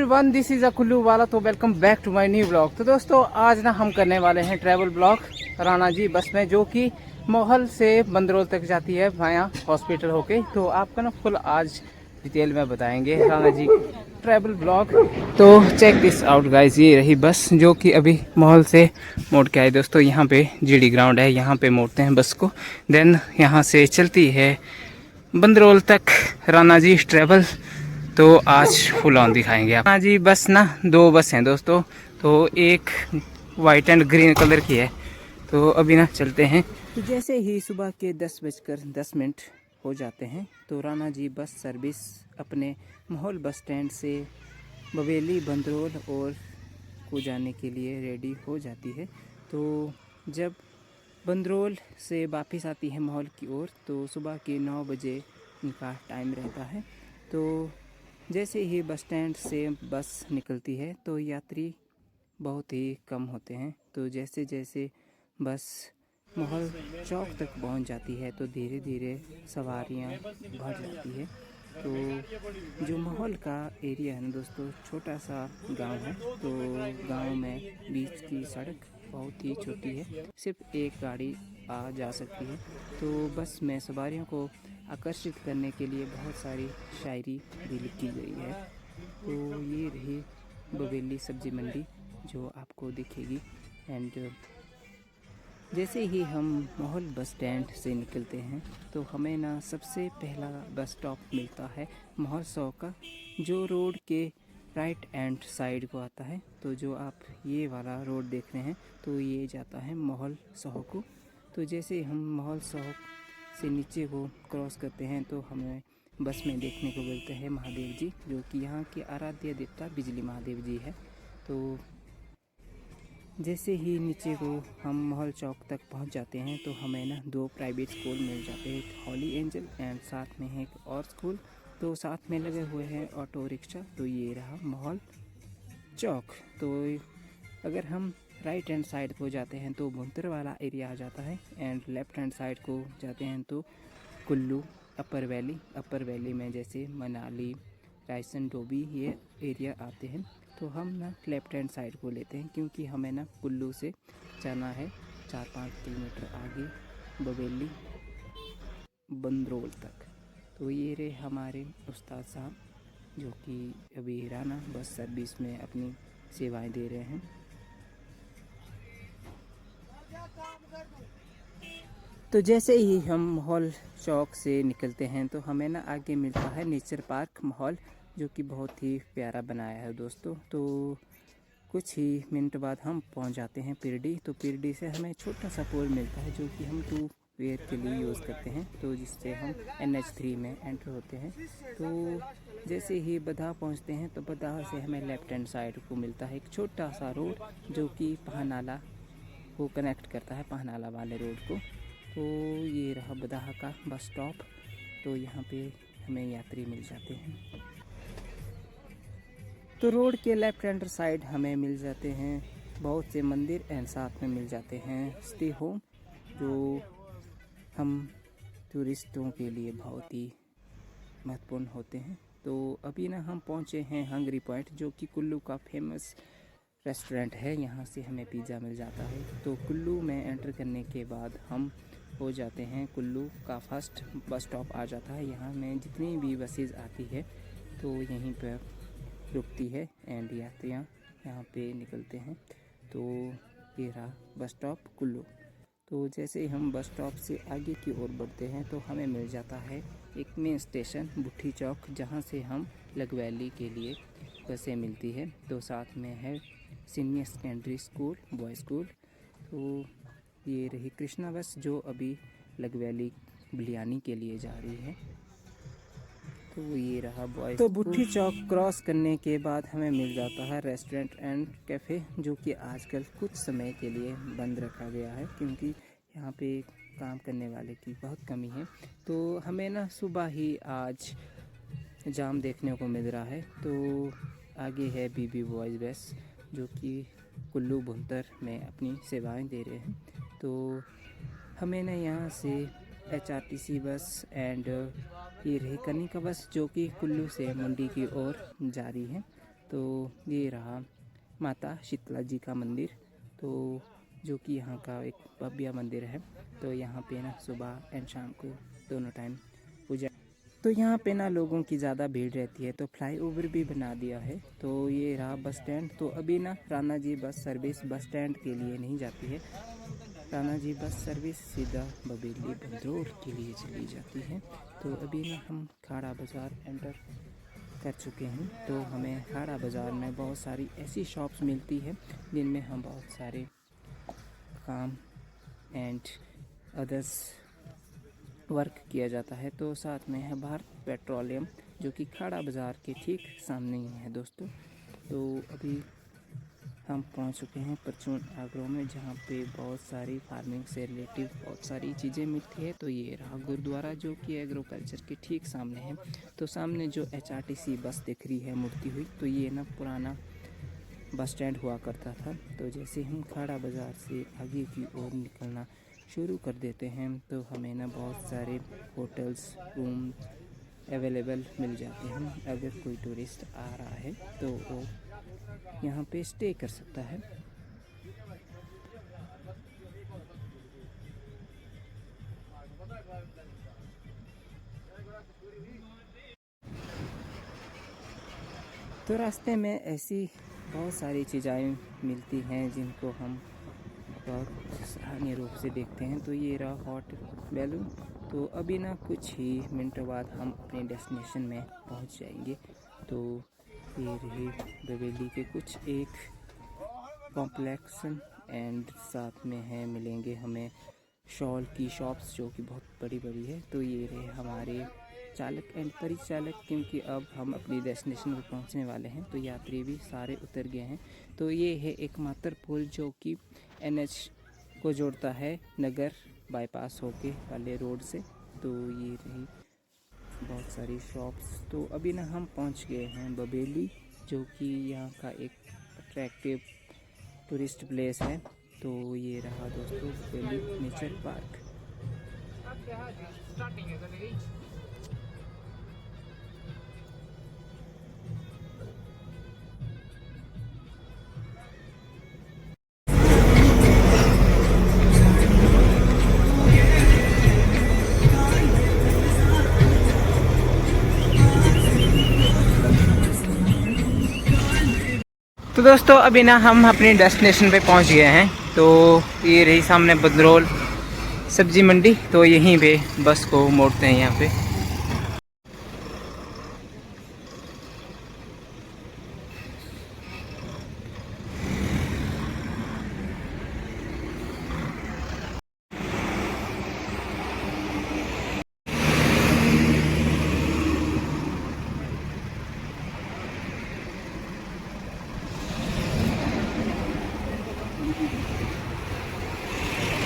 Everyone, this is a Kullu वाला। तो welcome back to my new blog. तो दोस्तों आज ना हम करने वाले हैं ट्रैवल ब्लॉग राणा जी बस में, जो कि मोहल से बंदरोल तक जाती है भाया हॉस्पिटल होके। तो आपका ना फुल आज डिटेल में बताएंगे राणा जी ट्रैवल ब्लॉग। तो चेक दिस आउट गाइस, ये रही बस जो कि अभी मोहल से मोड़ के आई। दोस्तों यहाँ पे जीडी ग्राउंड है, यहाँ पे मोड़ते हैं बस को, देन यहाँ से चलती है बंदरोल तक राणा जी ट्रैवल। तो आज फुल ऑन दिखाएंगे आप। हाँ जी, बस ना दो बस हैं दोस्तों, तो एक वाइट एंड ग्रीन कलर की है। तो अभी ना चलते हैं। तो जैसे ही सुबह के 10:10 हो जाते हैं तो राणा जी बस सर्विस अपने माहौल बस स्टैंड से बवेली, बंदरोल और को जाने के लिए रेडी हो जाती है। तो जब बंदरोल से वापस आती है माहौल की ओर तो सुबह के 9 बजे उनका टाइम रहता है। तो जैसे ही बस स्टैंड से बस निकलती है तो यात्री बहुत ही कम होते हैं। तो जैसे जैसे बस माहौल चौक तक पहुंच जाती है तो धीरे धीरे सवारियां बढ़ जाती है। तो जो माहौल का एरिया है ना दोस्तों, छोटा सा गांव है। तो गांव में बीच की सड़क बहुत ही छोटी है, सिर्फ एक गाड़ी आ जा सकती है। तो बस में सवारियों को आकर्षित करने के लिए बहुत सारी शायरी भी लिखी गई है। तो ये रही बवेली सब्जी मंडी जो आपको दिखेगी। एंड जैसे ही हम माहौल बस स्टैंड से निकलते हैं तो हमें ना सबसे पहला बस स्टॉप मिलता है माहौल 100 का, जो रोड के राइट एंड साइड को आता है। तो जो आप ये वाला रोड देख रहे हैं तो ये जाता है माहौल 100 को। तो जैसे हम माहौल 100 से नीचे को क्रॉस करते हैं तो हमें बस में देखने को मिलते हैं महादेव जी, जो कि यहाँ के आराध्य देवता बिजली महादेव जी है। तो जैसे ही नीचे को हम माहौल चौक तक पहुँच जाते हैं तो हमें ना 2 प्राइवेट स्कूल मिल जाते हैं, एक हॉली एंजल एंड साथ में है एक और स्कूल। तो साथ में लगे हुए हैं ऑटो रिक्शा। तो ये रहा माहौल चौक। तो अगर हम राइट हैंड साइड को जाते हैं तो भुंतर वाला एरिया आ जाता है, एंड लेफ्ट हैंड साइड को जाते हैं तो कुल्लू अपर वैली में जैसे मनाली, रायसन, डोबी ये एरिया आते हैं। तो हम ना लेफ्ट हैंड साइड को लेते हैं क्योंकि हमें ना कुल्लू से जाना है 4-5 किलोमीटर आगे बवेली बंदरोल तक। तो ये रहे हमारे उस्ताद साहब जो कि अभी राणा बस सर्विस में अपनी सेवाएं दे रहे हैं। तो जैसे ही हम माहौल चौक से निकलते हैं तो हमें ना आगे मिलता है नेचर पार्क माहौल, जो कि बहुत ही प्यारा बनाया है दोस्तों। तो कुछ ही मिनट बाद हम पहुंच जाते हैं पिरडी। तो पिरडी से हमें छोटा सा पुल मिलता है जो कि हम 2 वेयर के लिए यूज़ करते हैं, तो जिससे हम NH3 में एंटर होते हैं। तो जैसे ही बदाह पहुंचते हैं तो बदाह से हमें लेफ्ट हैंड साइड को मिलता है एक छोटा सा रोड जो कि पहनाला को कनेक्ट करता है, पहनाला वाले रोड को। तो ये रहा बदाह का बस स्टॉप। तो यहाँ पे हमें यात्री मिल जाते हैं। तो रोड के लेफ्ट हैंड साइड हमें मिल जाते हैं बहुत से मंदिर एंड साथ में मिल जाते हैं स्टे होम, जो हम टूरिस्टों के लिए बहुत ही महत्वपूर्ण होते हैं। तो अभी ना हम पहुँचे हैं हंगरी पॉइंट, जो कि कुल्लू का फेमस रेस्टोरेंट है। यहाँ से हमें पिज़्ज़ा मिल जाता है। तो कुल्लू में एंटर करने के बाद हम हो जाते हैं कुल्लू का फर्स्ट बस स्टॉप आ जाता है। यहाँ में जितनी भी बसेज आती है तो यहीं पर रुकती है एंड यात्रियाँ यहाँ पे निकलते हैं। तो ये रहा बस स्टॉप कुल्लू। तो जैसे ही हम बस स्टॉप से आगे की ओर बढ़ते हैं तो हमें मिल जाता है एक मेन स्टेशन बुट्ठी चौक, जहाँ से हम लगवैली के लिए बसें मिलती है। तो साथ में है senior secondary school, boy school. तो ये रही कृष्णा बस जो अभी लगवैली बिलियानी के लिए जा रही है। तो ये रहा बॉयज़। तो बुट्ठी चौक क्रॉस करने के बाद हमें मिल जाता है रेस्टोरेंट एंड कैफ़े, जो कि आजकल कुछ समय के लिए बंद रखा गया है क्योंकि यहाँ पे काम करने वाले की बहुत कमी है। तो हमें ना सुबह ही आज जाम देखने को मिल रहा है। तो आगे है बीबी बॉयज़ बस जो कि कुल्लू भुंतर में अपनी सेवाएं दे रहे हैं। तो हमें ना यहाँ से HRTC बस एंड ये रही कनिका बस जो कि कुल्लू से मंडी की ओर जा रही है। तो ये रहा माता शीतला जी का मंदिर, तो जो कि यहाँ का एक भव्य मंदिर है। तो यहाँ पे ना सुबह एंड शाम को दोनों टाइम पूजा। तो यहाँ पे ना लोगों की ज़्यादा भीड़ रहती है, तो फ्लाईओवर भी बना दिया है। तो ये रहा बस स्टैंड। तो अभी ना Rana ji bus service bus stand के लिए नहीं जाती है, राणा जी बस सर्विस सीधा बबेली बंदरोल के लिए चली जाती है। तो अभी ना हम खाड़ा बाज़ार एंटर कर चुके हैं। तो हमें खाड़ा बाज़ार में बहुत सारी ऐसी शॉप्स मिलती है जिनमें हम बहुत सारे काम एंड अदर्स वर्क किया जाता है। तो साथ में है भारत पेट्रोलियम, जो कि खाड़ा बाज़ार के ठीक सामने ही है दोस्तों। तो अभी हम पहुंच चुके हैं परचून एग्रो में, जहां पे बहुत सारी फार्मिंग से रिलेटिव बहुत सारी चीज़ें मिलती है। तो ये रहा गुरुद्वारा, जो कि एग्रोकल्चर के ठीक सामने है। तो सामने जो HRTC बस दिख रही है मुड़ती हुई, तो ये ना पुराना बस स्टैंड हुआ करता था। तो जैसे हम खाड़ा बाज़ार से आगे की ओर निकलना शुरू कर देते हैं, तो हमें ना बहुत सारे होटल्स रूम अवेलेबल मिल जाते हैं। अगर कोई टूरिस्ट आ रहा है तो वो यहाँ पे स्टे कर सकता है। तो रास्ते में ऐसी बहुत सारी चीज़ें मिलती हैं जिनको हम बहुत सराहनीय रूप से देखते हैं। तो ये रहा हॉट बैलून। तो अभी ना कुछ ही मिनटों बाद हम अपने डेस्टिनेशन में पहुंच जाएंगे। तो ये रही बबेली के कुछ एक कॉम्प्लेक्स एंड साथ में है मिलेंगे हमें शॉल की शॉप्स, जो कि बहुत बड़ी बड़ी है। तो ये रहे हमारे चालक एंड परिचालक, क्योंकि अब हम अपनी डेस्टिनेशन पर पहुंचने वाले हैं। तो यात्री भी सारे उतर गए हैं। तो ये है एकमात्र पुल जो कि NH को जोड़ता है नगर बाईपास होके वाले रोड से। तो ये रही बहुत सारी शॉप्स। तो अभी ना हम पहुंच गए हैं बबेली, जो कि यहाँ का एक अट्रैक्टिव टूरिस्ट प्लेस है। तो ये रहा दोस्तों बबेली नेचर पार्क। तो दोस्तों अभी ना हम अपनी डेस्टिनेशन पे पहुंच गए हैं। तो ये रही सामने बंदरोल सब्जी मंडी। तो यहीं पे बस को मोड़ते हैं यहाँ पे।